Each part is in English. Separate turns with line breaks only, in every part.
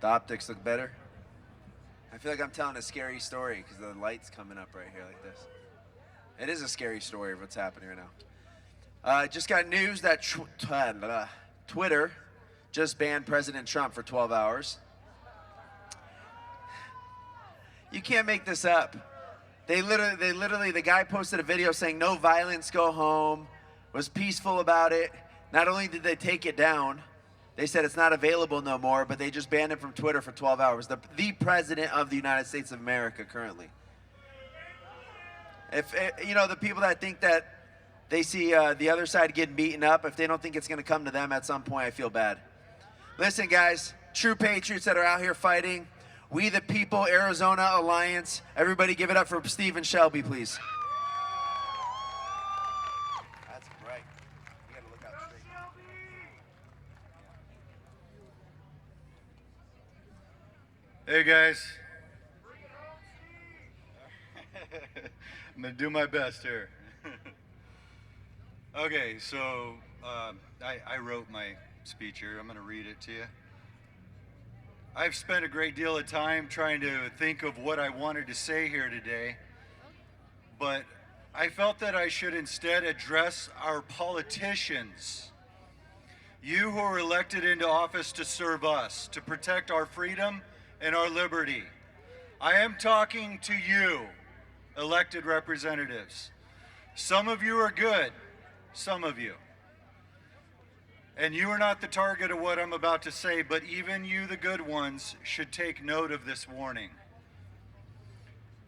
The optics look better. I feel like I'm telling a scary story because the light's coming up right here like this. It is a scary story of what's happening right now. Just got news that Twitter just banned President Trump for 12 hours. You can't make this up. They literally, the guy posted a video saying no violence, go home, was peaceful about it. Not only did they take it down, they said it's not available no more, but they just banned it from Twitter for 12 hours. The president of the United States of America currently. If you know, the people that think that they see the other side getting beaten up, if they don't think it's going to come to them at some point, I feel bad. Listen, guys, true patriots that are out here fighting. We the People Arizona Alliance. Everybody give it up for Steve and Shelby, please. That's right. You gotta look out straight.
Hey guys. I'm gonna do my best here. Okay, so I wrote my speech here. I'm gonna read it to you. I've spent a great deal of time trying to think of what I wanted to say here today, but I felt that I should instead address our politicians. You who are elected into office to serve us, to protect our freedom and our liberty. I am talking to you, elected representatives. Some of you are good, some of you. And you are not the target of what I'm about to say, but even you, the good ones, should take note of this warning.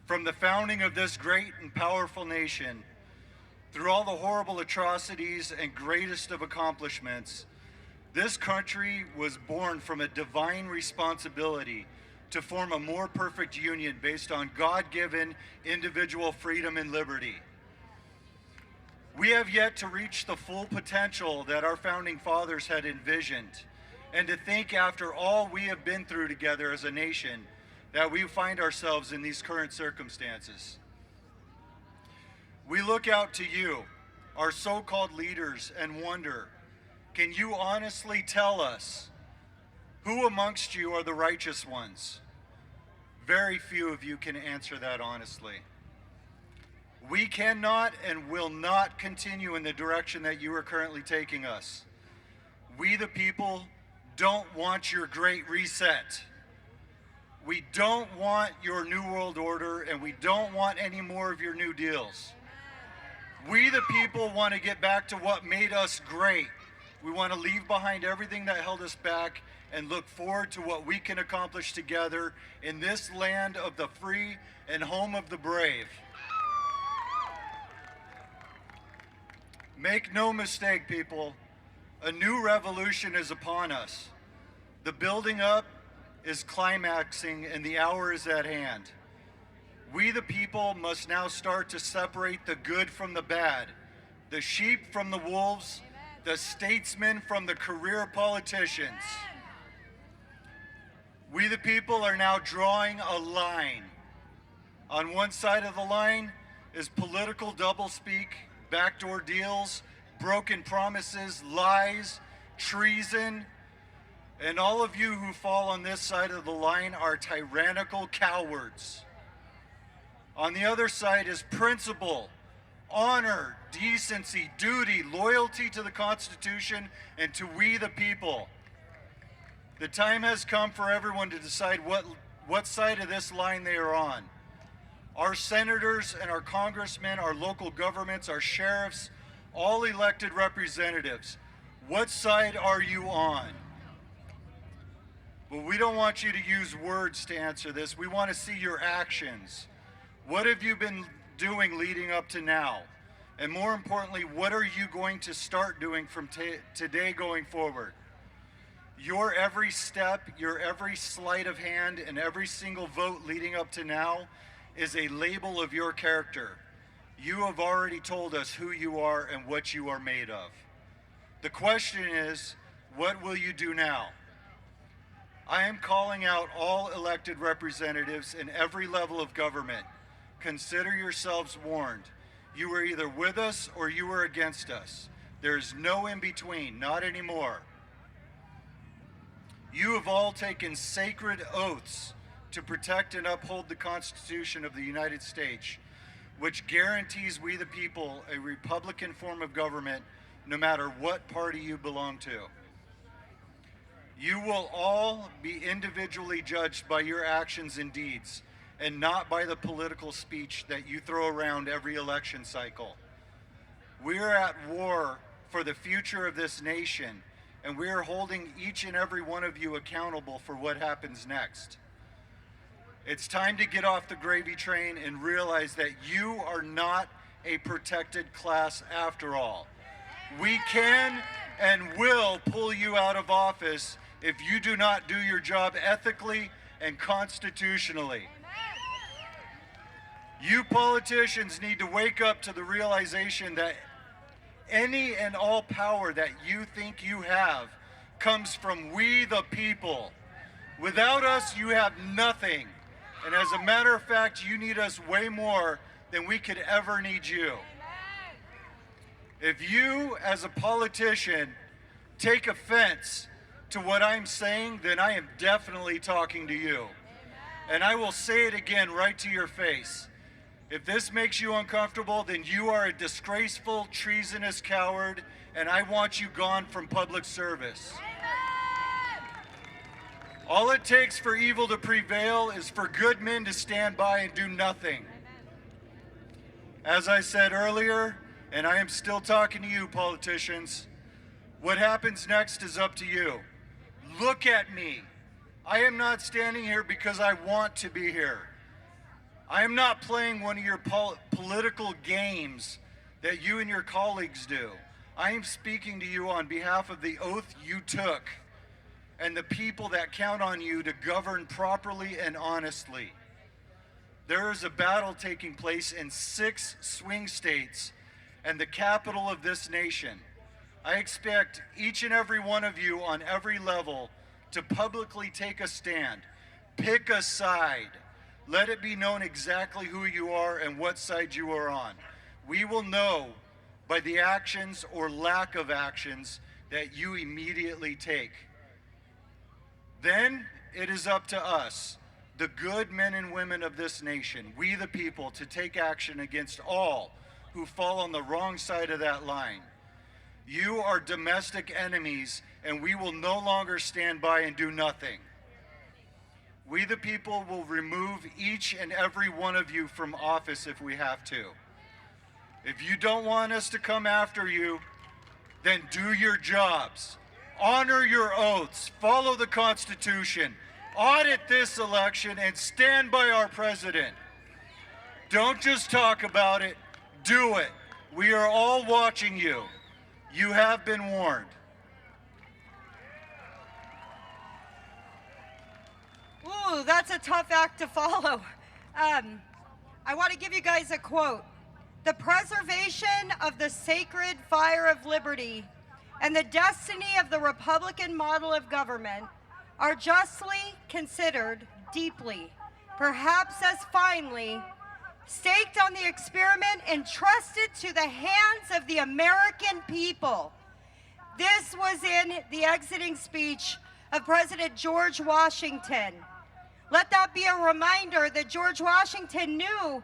From the founding of this great and powerful nation, through all the horrible atrocities and greatest of accomplishments, this country was born from a divine responsibility to form a more perfect union based on God-given individual freedom and liberty. We have yet to reach the full potential that our founding fathers had envisioned, and to think after all we have been through together as a nation that we find ourselves in these current circumstances. We look out to you, our so-called leaders, and wonder, can you honestly tell us who amongst you are the righteous ones? Very few of you can answer that honestly. We cannot and will not continue in the direction that you are currently taking us. We the people don't want your great reset. We don't want your New World Order, and we don't want any more of your New Deals. We the people want to get back to what made us great. We want to leave behind everything that held us back and look forward to what we can accomplish together in this land of the free and home of the brave. Make no mistake, people, a new revolution is upon us. The building up is climaxing and the hour is at hand. We the people must now start to separate the good from the bad, the sheep from the wolves, the statesmen from the career politicians. We the people are now drawing a line. On one side of the line is political doublespeak, backdoor deals, broken promises, lies, treason, and all of you who fall on this side of the line are tyrannical cowards. On the other side is principle, honor, decency, duty, loyalty to the Constitution and to we the people. The time has come for everyone to decide what side of this line they are on. Our senators and our congressmen, our local governments, our sheriffs, all elected representatives, what side are you on? But we don't want you to use words to answer this. We want to see your actions. What have you been doing leading up to now? And more importantly, what are you going to start doing from today going forward? Your every step, your every sleight of hand, and every single vote leading up to now is a label of your character. You have already told us who you are and what you are made of. The question is, what will you do now? I am calling out all elected representatives in every level of government. Consider yourselves warned. You are either with us or you are against us. There is no in between, not anymore. You have all taken sacred oaths to protect and uphold the Constitution of the United States, which guarantees we the people a Republican form of government no matter what party you belong to. You will all be individually judged by your actions and deeds, and not by the political speech that you throw around every election cycle. We are at war for the future of this nation, and we are holding each and every one of you accountable for what happens next. It's time to get off the gravy train and realize that you are not a protected class after all. We can and will pull you out of office if you do not do your job ethically and constitutionally. You politicians need to wake up to the realization that any and all power that you think you have comes from we the people. Without us, you have nothing. And as a matter of fact, you need us way more than we could ever need you. If you, as a politician, take offense to what I'm saying, then I am definitely talking to you. And I will say it again right to your face. If this makes you uncomfortable, then you are a disgraceful, treasonous coward, and I want you gone from public service. All it takes for evil to prevail is for good men to stand by and do nothing. As I said earlier, and I am still talking to you, politicians, what happens next is up to you. Look at me. I am not standing here because I want to be here. I am not playing one of your political games that you and your colleagues do. I am speaking to you on behalf of the oath you took and the people that count on you to govern properly and honestly. There is a battle taking place in 6 swing states and the capital of this nation. I expect each and every one of you on every level to publicly take a stand. Pick a side. Let it be known exactly who you are and what side you are on. We will know by the actions or lack of actions that you immediately take. Then it is up to us, the good men and women of this nation, we the people, to take action against all who fall on the wrong side of that line. You are domestic enemies, and we will no longer stand by and do nothing. We the people will remove each and every one of you from office if we have to. If you don't want us to come after you, then do your jobs. Honor your oaths, follow the Constitution, audit this election, and stand by our president. Don't just talk about it, do it. We are all watching you. You have been warned.
Ooh, that's a tough act to follow. I want to give you guys a quote. The preservation of the sacred fire of liberty and the destiny of the Republican model of government are justly considered deeply, perhaps as finely, staked on the experiment entrusted to the hands of the American people. This was in the exiting speech of President George Washington. Let that be a reminder that George Washington knew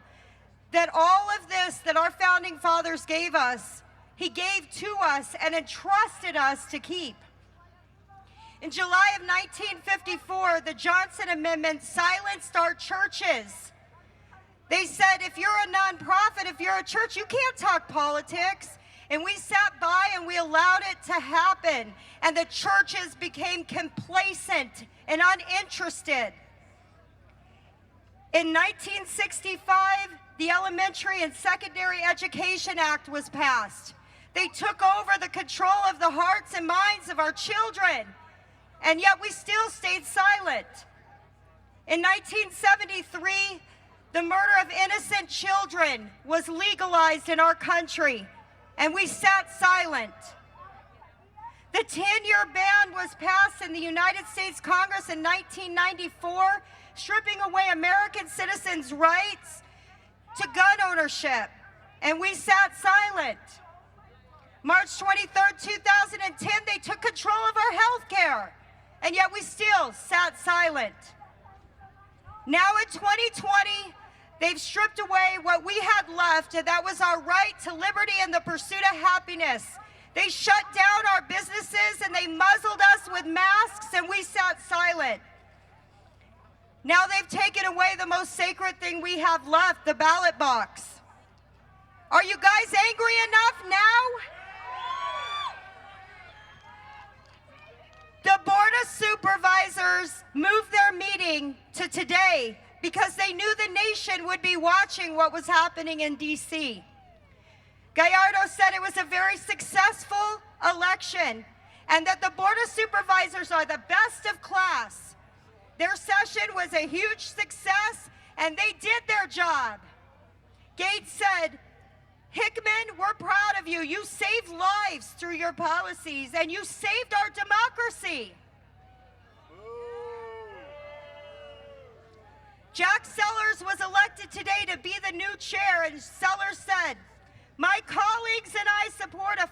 that all of this that our founding fathers gave us, he gave to us and entrusted us to keep. In July of 1954, the Johnson Amendment silenced our churches. They said, if you're a nonprofit, if you're a church, you can't talk politics. And we sat by and we allowed it to happen. And the churches became complacent and uninterested. In 1965, the Elementary and Secondary Education Act was passed. They took over the control of the hearts and minds of our children, and yet we still stayed silent. In 1973, the murder of innocent children was legalized in our country, and we sat silent. The 10-year ban was passed in the United States Congress in 1994, stripping away American citizens' rights to gun ownership, and we sat silent. March 23rd, 2010, they took control of our health care, and yet we still sat silent. Now in 2020, they've stripped away what we had left, and that was our right to liberty and the pursuit of happiness. They shut down our businesses and they muzzled us with masks, and we sat silent. Now they've taken away the most sacred thing we have left, the ballot box. Are you guys angry enough now? The Board of Supervisors moved their meeting to today because they knew the nation would be watching what was happening in DC. Gallardo said it was a very successful election and that the Board of Supervisors are the best of class. Their session was a huge success and they did their job. Gates said, Hickman, we're proud of you. You saved lives through your policies, and you saved our democracy. Jack Sellers was elected today to be the new chair, and Sellers said, my colleagues and I support a